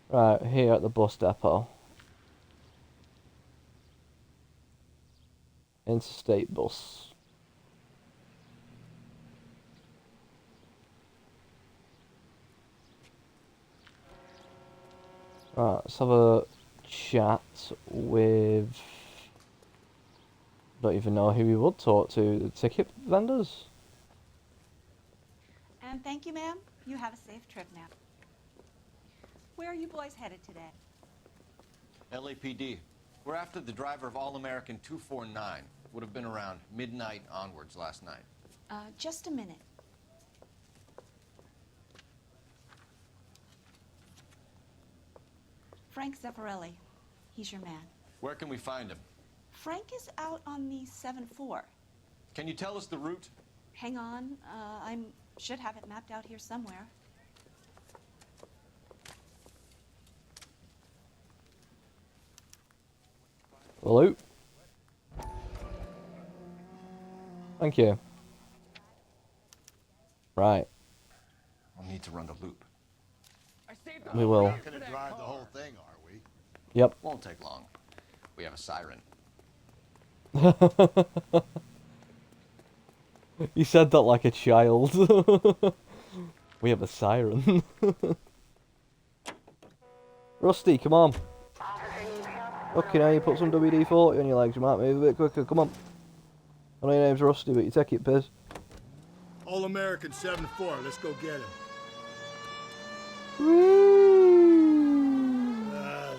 Speaker 1: Right, here at the bus depot. Interstate bus. Right, let's have a chat with... Don't even know who we would talk to. The ticket vendors?
Speaker 19: And thank you, ma'am. You have a safe trip now. Where are you boys headed today?
Speaker 4: LAPD. We're after the driver of All-American 249. Would have been around midnight onwards last night.
Speaker 19: Just a minute. Frank Zeffirelli. He's your man.
Speaker 4: Where can we find him?
Speaker 19: Frank is out on the 7-4.
Speaker 4: Can you tell us the route?
Speaker 19: Hang on. I should have it mapped out here somewhere.
Speaker 1: Hello? Thank you. Right.
Speaker 4: We'll need to run the loop.
Speaker 1: We will.
Speaker 5: We're not gonna drive the whole thing, are we?
Speaker 1: Yep.
Speaker 4: Won't take long. We have a siren.
Speaker 1: You said that like a child. We have a siren. Rusty, come on. Okay, now you put some WD-40 on your legs. You might move a bit quicker. Come on. I know your name's Rusty, but you take it, Piz.
Speaker 13: All-American 7-4. Let's go get him.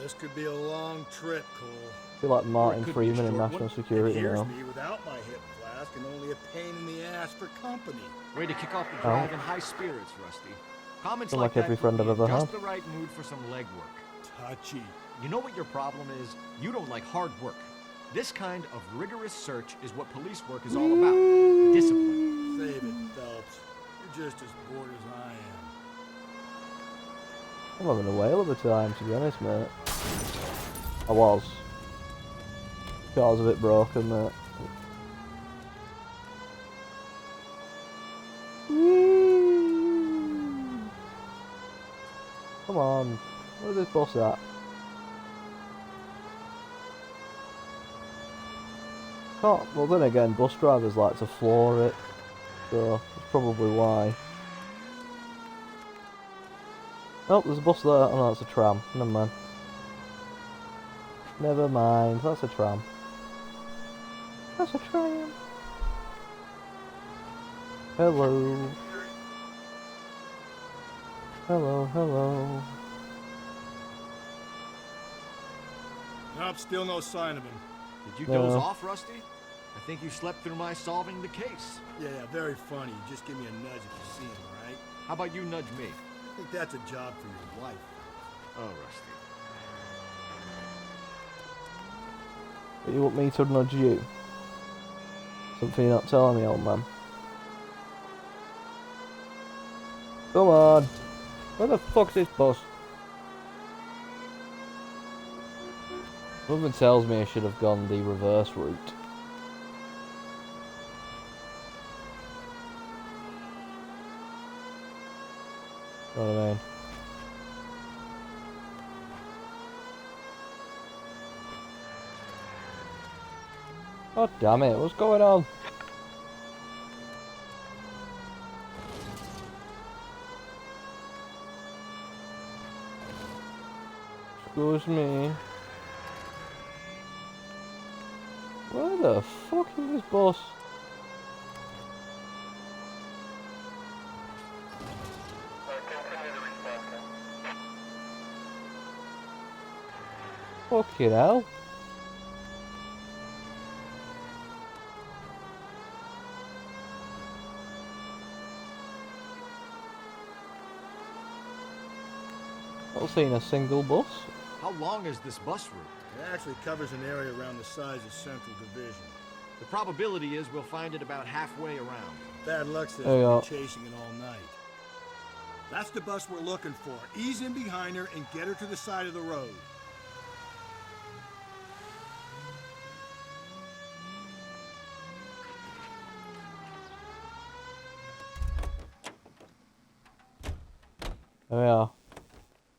Speaker 13: This could be a long trip, Cole.
Speaker 1: I feel like Martin Freeman in National Security
Speaker 13: Here's
Speaker 1: now.
Speaker 13: me without my hip flask and only a pain in the ass for company.
Speaker 4: Way to kick off the
Speaker 1: Oh.
Speaker 4: drive in high spirits, Rusty. Comments
Speaker 1: Feel
Speaker 4: like
Speaker 1: like
Speaker 4: that
Speaker 1: every
Speaker 4: put
Speaker 1: friend
Speaker 4: me
Speaker 1: I've
Speaker 4: in
Speaker 1: ever
Speaker 4: just
Speaker 1: had.
Speaker 4: the right mood for some legwork.
Speaker 13: Touchy.
Speaker 6: You know what your problem is? You don't like hard work. This kind of rigorous search is what police work is all about. Discipline.
Speaker 13: Save it, Phelps. You're just as bored as I am.
Speaker 1: I'm having a whale of a time, to be honest, mate. I was. Car's a bit broken, mate. Come on. Where's this bus at? Can't. Well, then again, bus drivers like to floor it. So, that's probably why. Oh, there's a bus there. Oh no, that's a tram. Never mind. Never mind, that's a tram. That's a tram. Hello. Hello, hello.
Speaker 13: Nope, still no sign of him.
Speaker 6: Did you doze off, Rusty? I think you slept through my solving the case.
Speaker 13: Yeah, very funny. You just give me a nudge if you see him, right?
Speaker 6: How about you nudge me?
Speaker 13: I think that's a job for your wife.
Speaker 6: Oh, Rusty.
Speaker 1: You want me to nudge you? Something you're not telling me, old man. Come on. Where the fuck's this bus? Something tells me I should have gone the reverse route. Know what I mean? God damn it, what's going on? Excuse me. Where the fuck is this bus? Fucking hell. Not seen a single bus.
Speaker 6: How long is this bus route?
Speaker 13: It actually covers an area around the size of Central Division.
Speaker 6: The probability is we'll find it about halfway around.
Speaker 13: Bad luck says
Speaker 1: There you
Speaker 13: we'll
Speaker 1: go.
Speaker 13: be chasing it all night. That's the bus we're looking for. Ease in behind her and get her to the side of the road.
Speaker 1: There we are.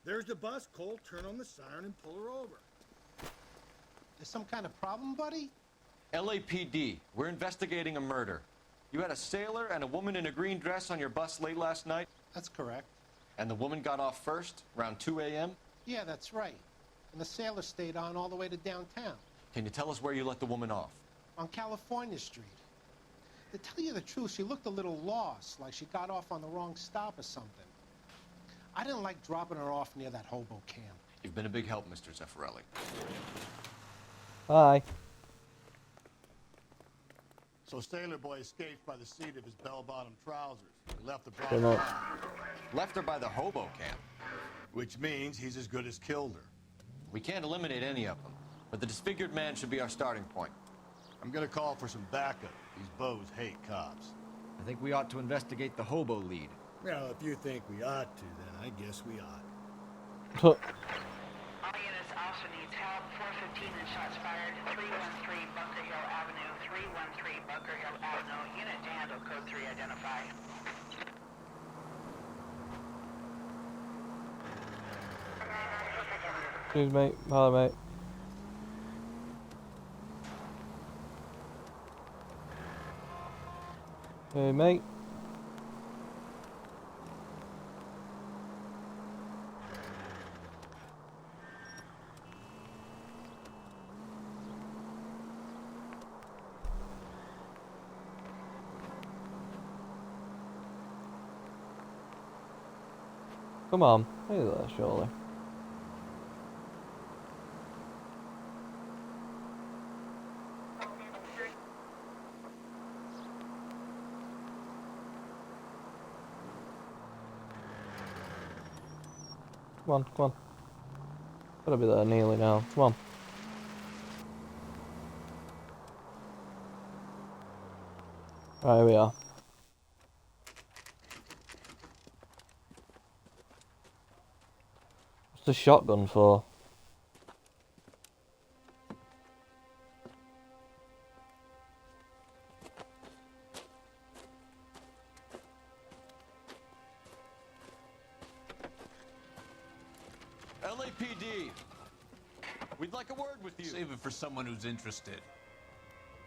Speaker 13: There's the bus. Cole, turn on the siren and pull her over.
Speaker 8: There's some kind of problem, buddy?
Speaker 4: LAPD, we're investigating a murder. You had a sailor and a woman in a green dress on your bus late last night?
Speaker 8: That's correct.
Speaker 4: And the woman got off first, around 2 a.m.?
Speaker 8: Yeah, that's right. And the sailor stayed on all the way to downtown.
Speaker 4: Can you tell us where you let the woman off?
Speaker 8: On California Street. To tell you the truth, she looked a little lost, like she got off on the wrong stop or something. I didn't like dropping her off near that hobo camp.
Speaker 4: You've been a big help, Mr. Zeffirelli.
Speaker 1: Hi.
Speaker 5: So Sailor Boy escaped by the seat of his bell-bottom trousers. He left the
Speaker 1: Come
Speaker 5: bride.
Speaker 1: on.
Speaker 4: Left her by the hobo camp.
Speaker 5: Which means he's as good as killed her.
Speaker 4: We can't eliminate any of them, but the disfigured man should be our starting point.
Speaker 5: I'm gonna call for some backup. These bows hate cops.
Speaker 6: I think we ought to investigate the hobo lead.
Speaker 13: Well, if you think we ought to, then I guess we ought.
Speaker 11: All units also needs help. 415 and shots fired. 313 Bunker Hill Avenue. 313 Bunker Hill Avenue. Unit to handle code 3 identify.
Speaker 1: Excuse me. Hello, mate. Hey, mate. Come on. Hey there, surely. Come on, come on. Gotta be there nearly now. Come on. Right, here we are. What's the shotgun for?
Speaker 20: LAPD. We'd like a word with you.
Speaker 2: Save it for someone who's interested.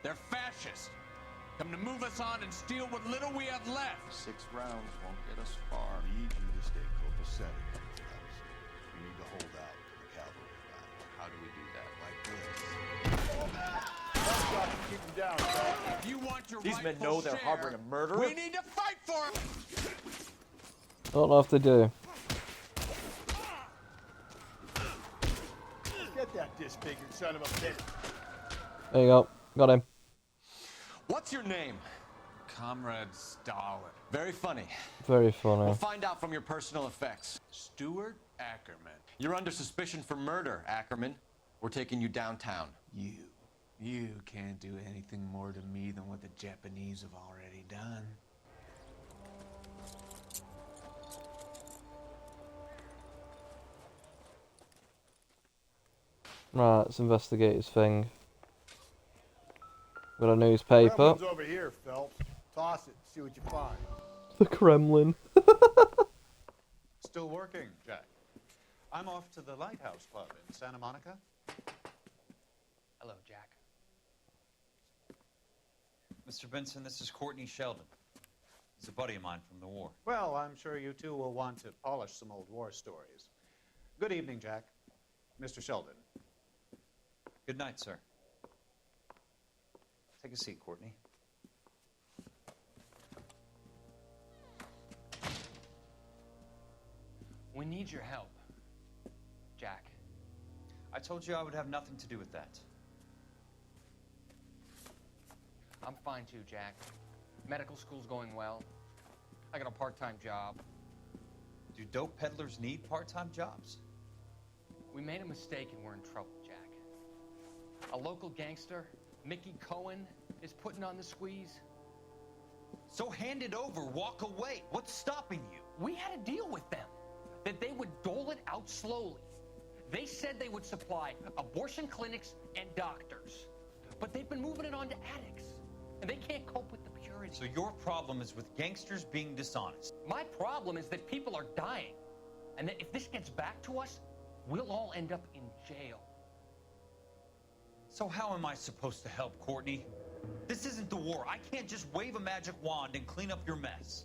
Speaker 2: They're fascists. Come to move us on and steal what little we have left.
Speaker 4: 6 rounds won't get us far.
Speaker 5: I need you to stay copacetic, Phelps. We need to hold out till the cavalry arrive.
Speaker 4: How do we do that?
Speaker 5: Like this. That's got to keep them down, Phelps.
Speaker 2: If you want your
Speaker 4: These men
Speaker 2: rightful
Speaker 4: know they're
Speaker 2: share,
Speaker 4: harboring a murderer?
Speaker 2: We need to fight for him.
Speaker 1: Don't know if they do.
Speaker 5: Get that disfigured son of a bitch.
Speaker 1: There you go. Got him.
Speaker 4: What's your name?
Speaker 2: Comrade Stalin.
Speaker 4: Very funny.
Speaker 1: Very funny.
Speaker 4: We'll find out from your personal effects.
Speaker 2: Stuart Ackerman.
Speaker 4: You're under suspicion for murder, Ackerman. We're taking you downtown.
Speaker 2: You can't do anything more to me than what the Japanese have already done.
Speaker 1: Right, let's investigate his thing. Got a newspaper.
Speaker 5: Kremlin's over here, Phelps. Toss it, see what you find.
Speaker 1: The Kremlin.
Speaker 21: Still working, Jack. I'm off to the Lighthouse Club in Santa Monica.
Speaker 17: Hello, Jack.
Speaker 21: Mr. Benson, this is Courtney Sheldon. He's a buddy of mine from the war. Well, I'm sure you two will want to polish some old war stories. Good evening, Jack. Mr. Sheldon. Good night, sir. Take a seat, Courtney.
Speaker 17: We need your help, Jack.
Speaker 21: I told you I would have nothing to do with that.
Speaker 17: I'm fine too, Jack. Medical school's going well. I got a part-time job.
Speaker 21: Do dope peddlers need part-time jobs?
Speaker 17: We made a mistake and we're in trouble, Jack. A local gangster, Mickey Cohen, is putting on the squeeze.
Speaker 21: So hand it over, walk away. What's stopping you?
Speaker 17: We had a deal with them that they would dole it out slowly. They said they would supply abortion clinics and doctors, but they've been moving it on to addicts, and they can't cope with the purity.
Speaker 21: So your problem is with gangsters being dishonest.
Speaker 17: My problem is that people are dying, and that if this gets back to us, we'll all end up in jail.
Speaker 21: So how am I supposed to help, Courtney? This isn't the war. I can't just wave a magic wand and clean up your mess.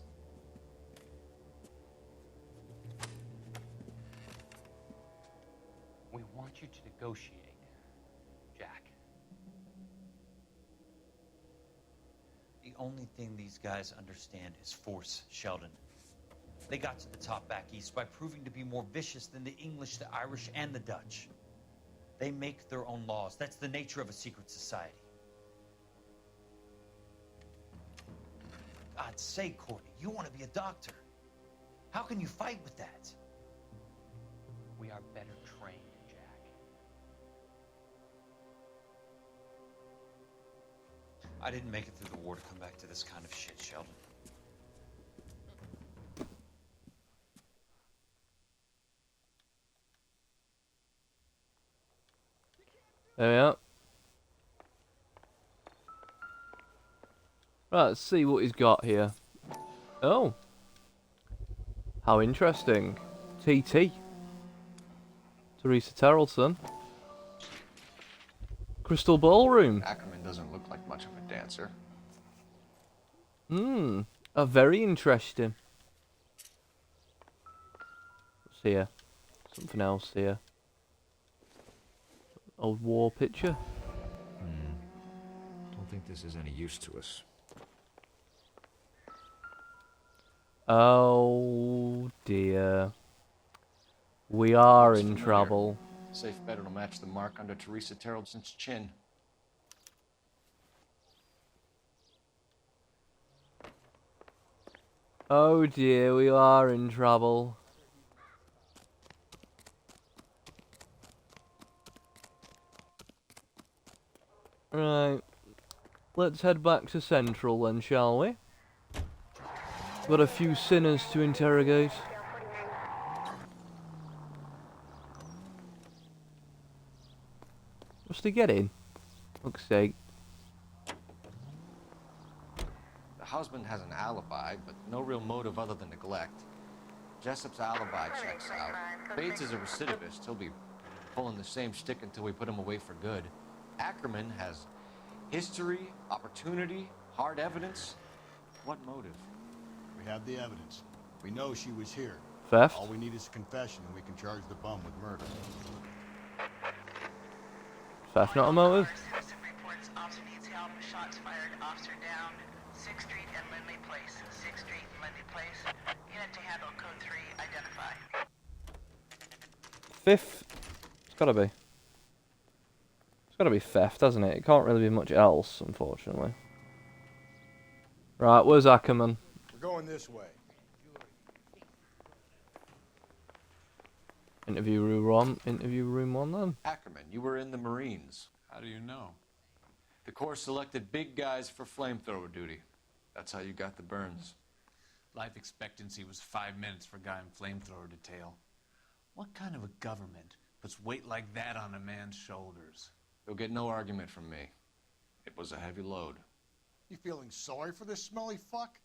Speaker 17: We want you to negotiate, Jack.
Speaker 21: The only thing these guys understand is force, Sheldon. They got to the top back east by proving to be more vicious than the English, the Irish, and the Dutch. They make their own laws. That's the nature of a secret society. God's sake, Courtney, you want to be a doctor. How can you fight with that?
Speaker 17: We are better trained, Jack.
Speaker 21: I didn't make it through the war to come back to this kind of shit, Sheldon.
Speaker 1: There we are. Right, let's see what he's got here. Oh. How interesting. TT. Teresa Terrelson. Crystal Ballroom.
Speaker 4: Ackerman doesn't look like much of a dancer.
Speaker 1: Very interesting. What's here? Something else here. Old war picture.
Speaker 6: Don't think this is any use to us.
Speaker 1: Oh dear. We are in trouble.
Speaker 4: Safe bet it'll match the mark under Teresa Terrelson's chin.
Speaker 1: Oh dear, we are in trouble. Right. Let's head back to Central then, shall we? Got a few sinners to interrogate. What's he getting? Fuck's sake.
Speaker 4: The husband has an alibi, but no real motive other than neglect. Jessup's alibi checks out. Bates is a recidivist. He'll be pulling the same shtick until we put him away for good. Ackerman has history, opportunity, hard evidence. What motive?
Speaker 5: We have the evidence. We know she was here.
Speaker 1: Theft?
Speaker 5: All we need is a confession, and we can charge the bum with murder.
Speaker 1: Theft not a motive?
Speaker 11: Citizen reports officer needs help. Shots fired. Officer down. 6th Street and Lindley Place. 6th Street and Lindley Place. Unit to handle code 3. Identify.
Speaker 1: Fifth? It's gotta be. It's gotta be theft, hasn't it? It can't really be much else, unfortunately. Right, where's Ackerman?
Speaker 5: We're going this way.
Speaker 1: Interview room one then.
Speaker 4: Ackerman, you were in the Marines.
Speaker 3: How do you know?
Speaker 4: The Corps selected big guys for flamethrower duty. That's how you got the burns.
Speaker 3: Life expectancy was 5 minutes for a guy in flamethrower detail. What kind of a government puts weight like that on a man's shoulders?
Speaker 4: You'll get no argument from me. It was a heavy load.
Speaker 5: You feeling sorry for this smelly fuck?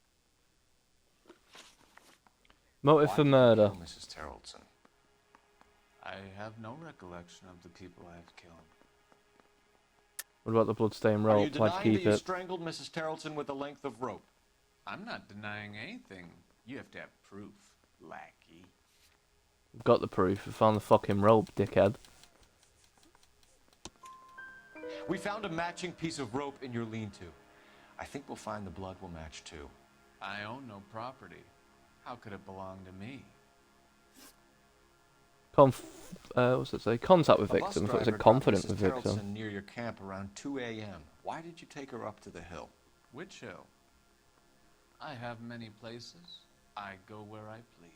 Speaker 1: Motive for murder.
Speaker 4: Mrs. Terrellson.
Speaker 3: I have no recollection of the people I have killed.
Speaker 1: What about the bloodstained
Speaker 4: Are you
Speaker 1: rope? Why'd
Speaker 4: denying
Speaker 1: you
Speaker 4: that
Speaker 1: keep
Speaker 4: you
Speaker 1: it?
Speaker 4: strangled Mrs. Terrellson with a length of rope?
Speaker 3: I'm not denying anything. You have to have proof, lackey.
Speaker 1: Got the proof. We found the fucking rope, dickhead.
Speaker 4: We found a matching piece of rope in your lean-to. I think we'll find the blood will match too.
Speaker 3: I own no property. How could it belong to me?
Speaker 1: What's it say? Contact with
Speaker 4: A bus
Speaker 1: victim. I thought it
Speaker 4: driver
Speaker 1: said confident
Speaker 4: dropped
Speaker 1: with
Speaker 4: Mrs.
Speaker 1: victim.
Speaker 4: Terrellson near your camp around 2 a.m. Why did you take her up to the hill?
Speaker 3: Which hill? I have many places. I go where I please.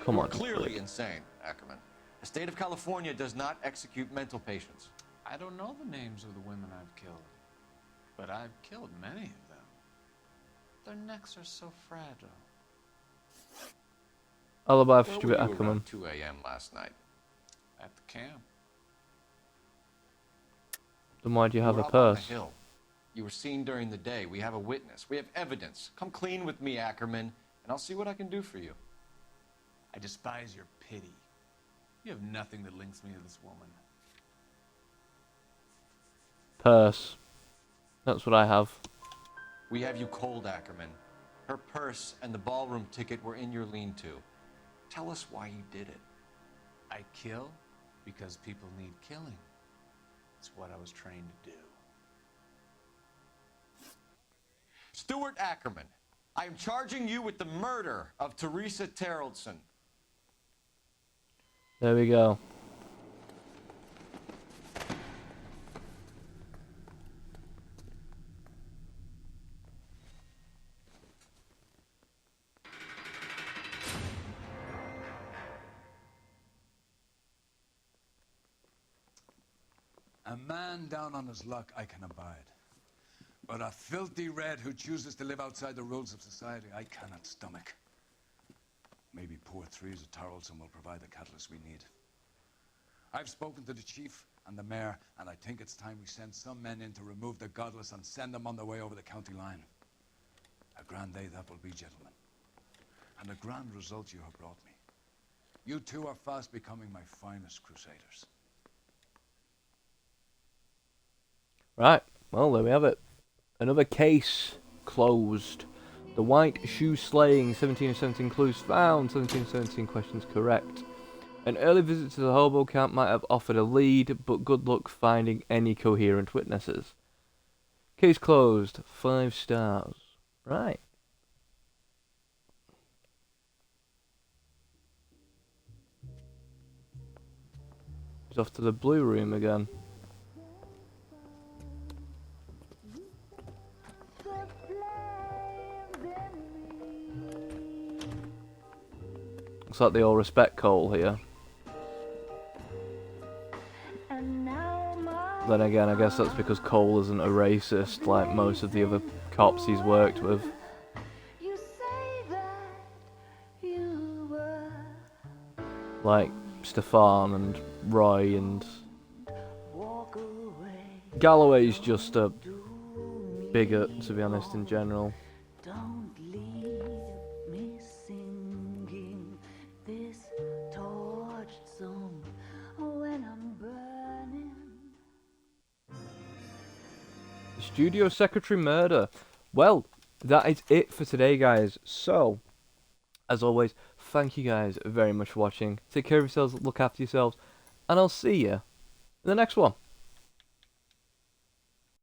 Speaker 1: Come on.
Speaker 4: You're clearly insane, Ackerman. The state of California does not execute mental patients.
Speaker 3: I don't know the names of the women I've killed, but I've killed many of them. Their necks are so fragile.
Speaker 1: Alibi for
Speaker 4: Where
Speaker 1: stupid
Speaker 4: were you
Speaker 1: Ackerman.
Speaker 4: around 2 a.m. last night?
Speaker 3: At the camp.
Speaker 1: Then why do you have
Speaker 4: were
Speaker 1: a
Speaker 4: up on the
Speaker 1: purse?
Speaker 4: hill. You were seen during the day. We have a witness. We have evidence. Come clean with me, Ackerman, and I'll see what I can do for you.
Speaker 3: I despise your pity. You have nothing that links me to this woman.
Speaker 1: Purse. That's what I have.
Speaker 4: We have you cold, Ackerman. Her purse and the ballroom ticket were in your lean-to. Tell us why you did it.
Speaker 3: I kill because people need killing. It's what I was trained to do.
Speaker 4: Stuart Ackerman, I am charging you with the murder of Teresa Terrellson.
Speaker 1: There we go.
Speaker 2: A man down on his luck I can abide. But a filthy red who chooses to live outside the rules of society, I cannot stomach. Maybe poor Threes of Tarleton will provide the catalyst we need. I've spoken to the chief and the mayor, and I think it's time we send some men in to remove the godless and send them on their way over the county line. A grand day that will be, gentlemen. And a grand result you have brought me. You two are fast becoming my finest crusaders.
Speaker 1: Right. Well, there we have it. Another case closed. The white shoe slaying, 17 of 17 clues found, 17 of 17 questions correct. An early visit to the hobo camp might have offered a lead, but good luck finding any coherent witnesses. Case closed, 5 stars. Right. He's off to the blue room again. Looks like they all respect Cole here.
Speaker 9: And now my
Speaker 1: Then again, I guess that's because Cole isn't a racist like most of the other cops he's worked with. Like Stefan and Roy and Galloway's just a bigot, to be honest, in general.
Speaker 9: Don't leave me singing this torched song when I'm burning.
Speaker 1: Studio secretary murder. Well, that is it for today, guys. So, as always, thank you guys very much for watching. Take care of yourselves, look after yourselves, and I'll see you in the next one.